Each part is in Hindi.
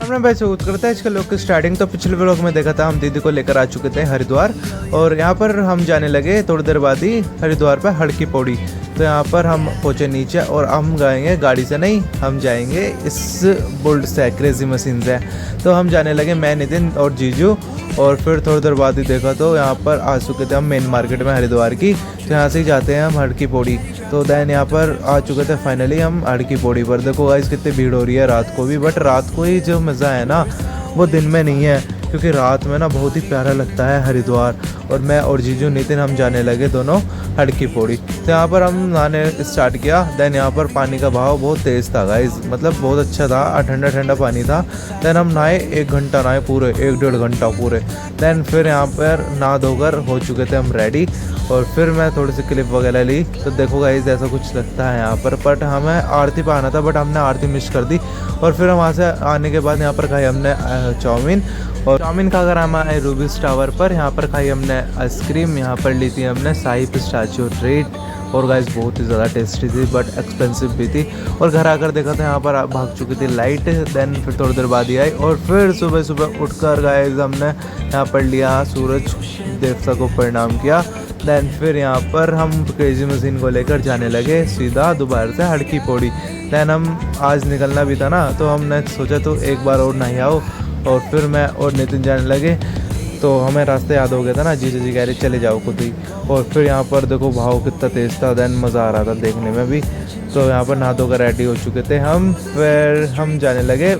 हमने वैसे उत करता है इसके लोग की स्टार्टिंग तो पिछले व्लॉग में देखा था, हम दीदी को लेकर आ चुके थे हरिद्वार और यहाँ पर हम जाने लगे थोड़ी देर बाद ही हरिद्वार पर हड़की पौड़ी। तो यहाँ पर हम पहुँचे नीचे और हम जाएंगे गाड़ी से नहीं, हम जाएंगे इस बुल्ट से, क्रेजी मशीन से। तो हम जाने लगे मैं, नितिन और जीजू। और फिर थोड़ी देर बाद ही देखा तो यहाँ पर आ चुके थे हम मेन मार्केट में हरिद्वार की। तो यहाँ से ही जाते हैं हम हड़की पौड़ी। तो दैन यहाँ पर आ चुके थे फाइनली हम हड़की पौड़ी पर। देखो गाइस कितनी भीड़ हो रही है रात को भी, बट रात को ही जो मज़ा है ना वो दिन में नहीं है, क्योंकि रात में ना बहुत ही प्यारा लगता है हरिद्वार। और मैं और जीजू नितिन हम जाने लगे दोनों हड़की पौड़ी। तो यहाँ पर हम नहाने स्टार्ट किया। दैन यहाँ पर पानी का बहाव बहुत तेज़ था गाइस, मतलब बहुत अच्छा था, ठंडा ठंडा पानी था। दैन हम नहाए, 1 घंटा नहाए पूरे, 1-1.5 घंटा पूरे। दैन फिर यहाँ पर नहा धोकर हो चुके थे हम रेडी। और फिर मैं थोड़ी सी क्लिप वगैरह ली। तो देखो गाइस ऐसा कुछ लगता है यहाँ पर, बट हमें आरती पर आना था बट हमने आरती मिस कर दी। और फिर हम वहाँ से आने के बाद यहाँ पर खाई हमने चाउमीन। और चाउमीन खाकर हम आए रूबीज टावर पर। यहाँ पर खाई हमने आइसक्रीम, यहाँ पर ली थी हमने शाही पिस्ताचियो ट्रीट। और गाइस बहुत ही ज़्यादा टेस्टी थी बट एक्सपेंसिव भी थी। और घर आकर देखा था यहाँ पर भाग चुकी थी लाइट। देन फिर थोड़ी देर बाद ही आई। और फिर सुबह सुबह उठकर गाइस हमने यहाँ पर लिया सूरज देवता को प्रणाम किया। दैन फिर यहाँ पर हम क्रेजी मशीन को लेकर जाने लगे सीधा दोबारा से हड़की पौड़ी। दैन हम आज निकलना भी था ना, तो हमने सोचा तो एक बार और नहीं आओ। और फिर मैं और नितिन जाने लगे। तो हमें रास्ते याद हो गया था ना, जीजू जी कह रहे चले जाओ खुद ही। और फिर यहाँ पर देखो भाव कितना तेज़ था, दैन मज़ा आ रहा था देखने में भी। तो यहाँ पर नहा धोकर रेडी हो चुके थे हम। फिर हम जाने लगे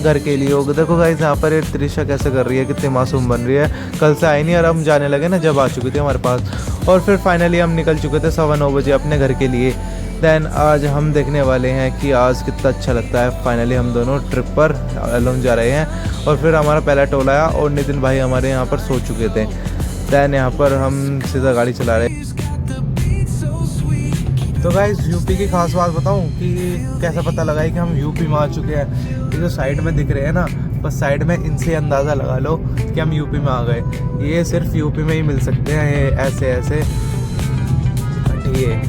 घर के लिए। होगा देखो गाइस यहाँ पर त्रिशा कैसे कर रही है, कितनी मासूम बन रही है, कल से आई नहीं। और हम जाने लगे ना जब आ चुकी थी हमारे पास। और फिर फाइनली हम निकल चुके थे 9:15 बजे अपने घर के लिए। दैन आज हम देखने वाले हैं कि आज कितना अच्छा लगता है। फाइनली हम दोनों ट्रिप पर अलोन जा रहे हैं। और फिर हमारा पहला टोला आया और नितिन भाई हमारे यहाँ पर सो चुके थे। दैन यहाँ पर हम सीधा गाड़ी चला रहे हैं। तो गाइस यूपी की खास बात बताऊं कि कैसा पता लगा है कि हम यूपी में आ चुके हैं। ये जो साइड में दिख रहे हैं ना, बस साइड में इनसे अंदाज़ा लगा लो कि हम यूपी में आ गए। ये सिर्फ यूपी में ही मिल सकते हैं, ये ऐसे ऐसे हटिए।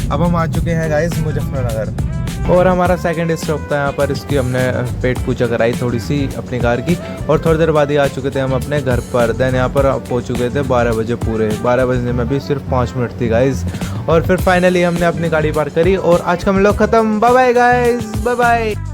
अब हम आ चुके हैं गाइस मुजफ्फरनगर। और हमारा सेकंड स्टॉप था यहाँ पर। इसकी हमने पेट पूजा कराई थोड़ी सी अपनी कार की। और थोड़ी देर बाद ही आ चुके थे हम अपने घर पर। दैन यहाँ पर पहुँच चुके थे 12 बजे पूरे। 12 बजने में भी सिर्फ 5 मिनट थी गाइस। और फिर फाइनली हमने अपनी गाड़ी पार्क करी और आज का व्लॉग खत्म। Bye bye guys, bye bye.